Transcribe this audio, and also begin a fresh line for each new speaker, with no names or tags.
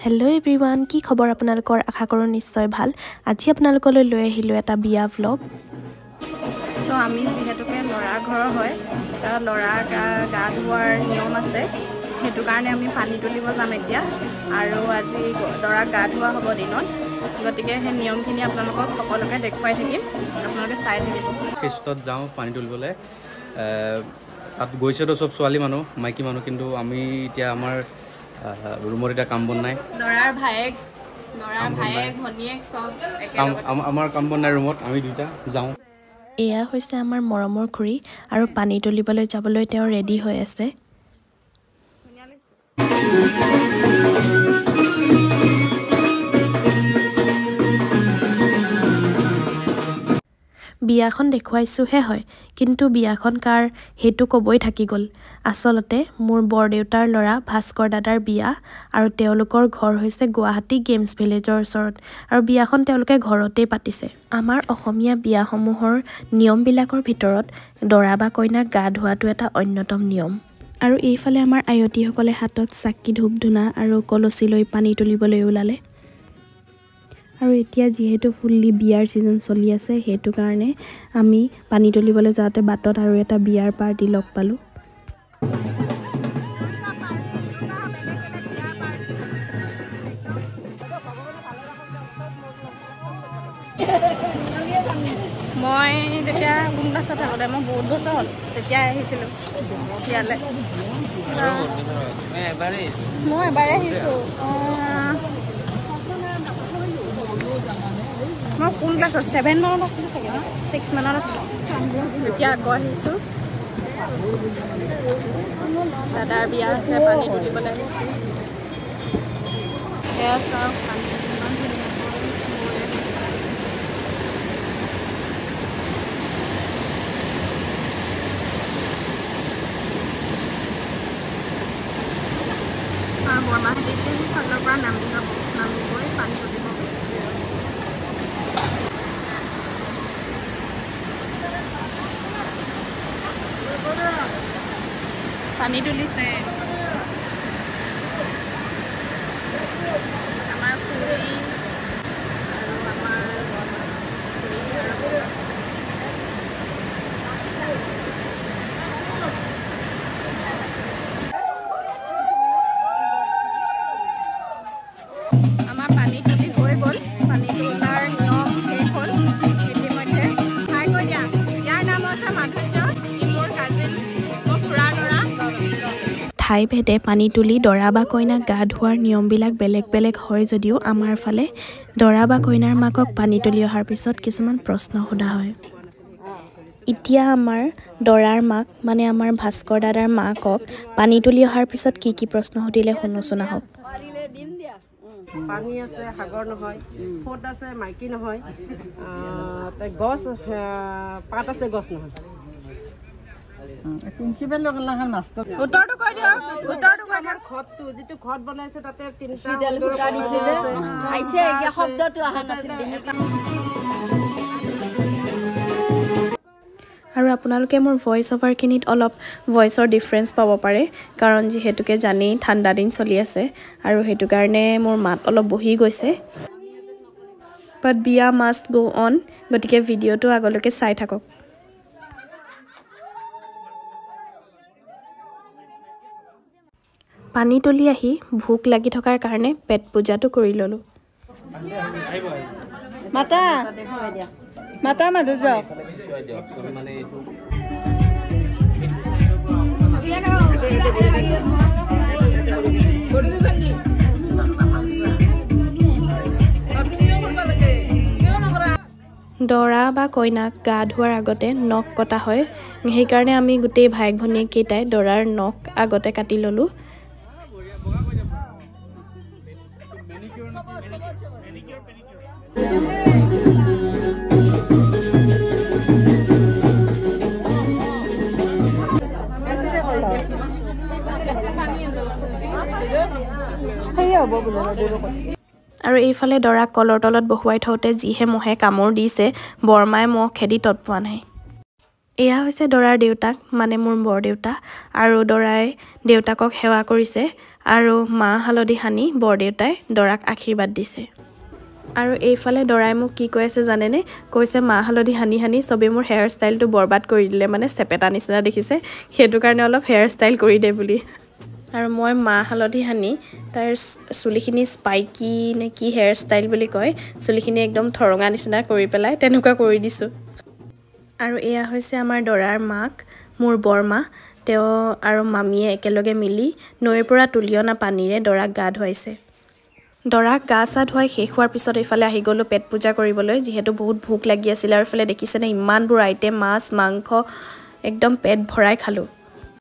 Hello everyone, কি খবৰ আপোনালোকৰ আশা কৰো নিশ্চয় ভাল আজি আপোনালোকলৈ লৈ আহিলো এটা বিয়া vlog
সো আমি যেহেতুকে লৰা ঘৰ হয় লৰা গা ধোৱাৰ নিয়ম আছে হেতু কাৰণে আমি পানী তুলিব যাম এতিয়া আৰু আজি লৰা গা ধোৱা হ'ব দিনত গতিকে হে নিয়মখিনি আপোনালোকক সকলোকে দেখুৱাই থাকিম আপোনালোকে চাই থাকিব
ফেষ্টত যাওঁ পানী তুলিবলৈ তাত গৈছে তো সব ছোৱালী মানুহ মাইকী মানুহ কিন্তু আমি এতিয়া আমাৰ ৰুমৰ এটা কাম বন নাই
লৰাৰ ভায়েক ভনিয়েক সব
আমাৰ কাম বন নাই ৰুমত আমি দুটা যাওঁ
এয়া হৈছে আমাৰ মৰমৰ খুৰী আৰু পানী তুলিবলৈ যাবলৈ তেওঁ ৰেডি হৈ আছে বিয়াখন দেখুৱাইছোহে হয় কিন্তু বিয়াখন কাৰ হেতু কবই থাকি গল আসলতে মোৰ বৰদেউতাৰ লৰা ভাস্কৰ দাদাৰ বিয়া আৰু তেওঁলোকৰ ঘৰ হৈছে গুৱাহাটী গেমছ ভিলেজৰ ওচৰত আৰু বিয়াখন তেওঁলোকে ঘৰতে পাতিছে আমাৰ অসমীয়া বিয়াসমূহৰ নিয়মবিলাকৰ ভিতৰত দৰা বা কইনাক গা ধোৱাটো এটা অন্যতম নিয়ম আৰু এইফালে আমাৰ আয়তীসকলে হাতত চাকি ধূপ ধুনা আৰু কলচি লৈ পানী তুলিবলৈ ওলালে আৰু এতিয়া যেহেতু ফুল্লি বিয়াৰ সিজন চলি আছে হেতু কাৰণে আমি পানী তুলিবলৈ যাওঁতে বাটত আৰু এটা বিয়াৰ পাৰ্টি লগ পালো
মই তেতিয়া গুণবাছত থাকোঁতে মই বহুত বছৰ হ'ল তেতিয়া আহিছিলোঁ ইয়ালৈ মই এবাৰে আহিছোঁ মই কোন ক্লাছত 7 মানত আছিলোঁ চাগে 6 মানত আছিলোঁ এতিয়া আকৌ আহিছোঁ দাদাৰ বিয়া আছে পানী তুলিবলৈ আহিছোঁ এয়া চাওক পানী ইমান বৰমাহঁতে ফালৰ পৰা নামিবই পানী তুলিব পানী তুলিছে আমাৰ খুৰী আৰু আমাৰ পানী তুলি হৈ গ'ল পানী তোলাৰ নিয়ম শেষ হ'ল ইতিমধ্যে খাই কৈ দিয়া ইয়াৰ নাম হৈছে মাধুৰ্য মোৰ কাজিন মোৰ খুৰাৰ ল'ৰা
ঠাই ভেদে পানী তুলি দৰা বা কইনাক গা ধোৱাৰ নিয়মবিলাক বেলেগ বেলেগ হয় যদিও আমাৰ ফালে দৰা বা কইনাৰ মাকক পানী তুলি অহাৰ পিছত কিছুমান প্ৰশ্ন সোধা হয় এতিয়া আমাৰ দৰাৰ মাক মানে আমাৰ ভাস্কৰ দাদাৰ মাকক পানী তুলি অহাৰ পিছত কি প্ৰশ্ন সুধিলে শুনোচোন আহক
পানী আছে সাগৰ নহয় ফোট আছে মাইকী নহয় গছ পাত আছে গছ নহয় প্ৰিন্সিপাল লগলাখন মাষ্টৰ
উত্তৰটো কৈ দিয়ক উত্তৰটো কৈ দিয়ক
ঘৰটো যিটো ঘৰ বনাইছে তাতে তিনিটা
ফুটা দিছে যে আইছে এতিয়া শব্দটো আহা নাছিল
আৰু আপোনালোকে মোৰ ভইচ অভাৰখিনিত অলপ ভইচৰ ডিফাৰেঞ্চ পাব পাৰে কাৰণ যিহেতুকে জানেই ঠাণ্ডা দিন চলি আছে আৰু হেতু কাৰণে মোৰ মাত অলপ বহি গৈছে বাট বিয়া মাষ্ট গো অন গতিকে ভিডিঅ'টো আগলৈকে চাই থাকক পানী তুলি আহি ভোক লাগি থকাৰ কাৰণে পেট পূজাটো কৰি ললো
মাতা মাতা মাধুৰ্য
মানে
দৰা বা কইনাক গা ধোৱাৰ আগতে নখ কটা হয় সেইকাৰণে আমি গোটেই ভাইক ভনীয়েক কেইটাই দৰাৰ নখ আগতে কাটি ললো আৰু এইফালে দৰাক কলৰ তলত বহুৱাই থওঁতে যিহে মহে কামোৰ দিছে বৰমাই মহ খেদি তত পোৱা নাই এয়া হৈছে দৰাৰ দেউতাক মানে মোৰ বৰদেউতা আৰু দৰাই দেউতাকক সেৱা কৰিছে আৰু মাহ হালধি সানি বৰদেউতাই দৰাক আশীৰ্বাদ দিছে আৰু এইফালে দৰাই মোক কি কৈ আছে জানেনে কৈছে মাহ হালধি সানি সানি সবে মোৰ হেয়াৰ ষ্টাইলটো বৰবাদ কৰি দিলে মানে চেপেটা নিচিনা দেখিছে সেইটো কাৰণে অলপ হেয়াৰ ষ্টাইল কৰি দে বুলি আৰু মই মাহ হালধি সানি তাৰ চুলিখিনি স্পাইকি নে কি হেয়াৰ ষ্টাইল বুলি কয় চুলিখিনি একদম থৰঙা নিচিনা কৰি পেলাই তেনেকুৱা কৰি দিছোঁ আৰু এয়া হৈছে আমাৰ দৰাৰ মাক মোৰ বৰমা তেওঁ আৰু মামীয়ে একেলগে মিলি নৈৰ পৰা তুলি অনা পানীৰে দৰাক গা ধুৱাইছে দৰাক গা চা ধুৱাই শেষ হোৱাৰ পিছত এইফালে আহি গ'লোঁ পেট পূজা কৰিবলৈ যিহেতু বহুত ভোক লাগি আছিল আৰু এইফালে দেখিছেনে ইমানবোৰ আইটেম মাছ মাংস একদম পেট ভৰাই খালোঁ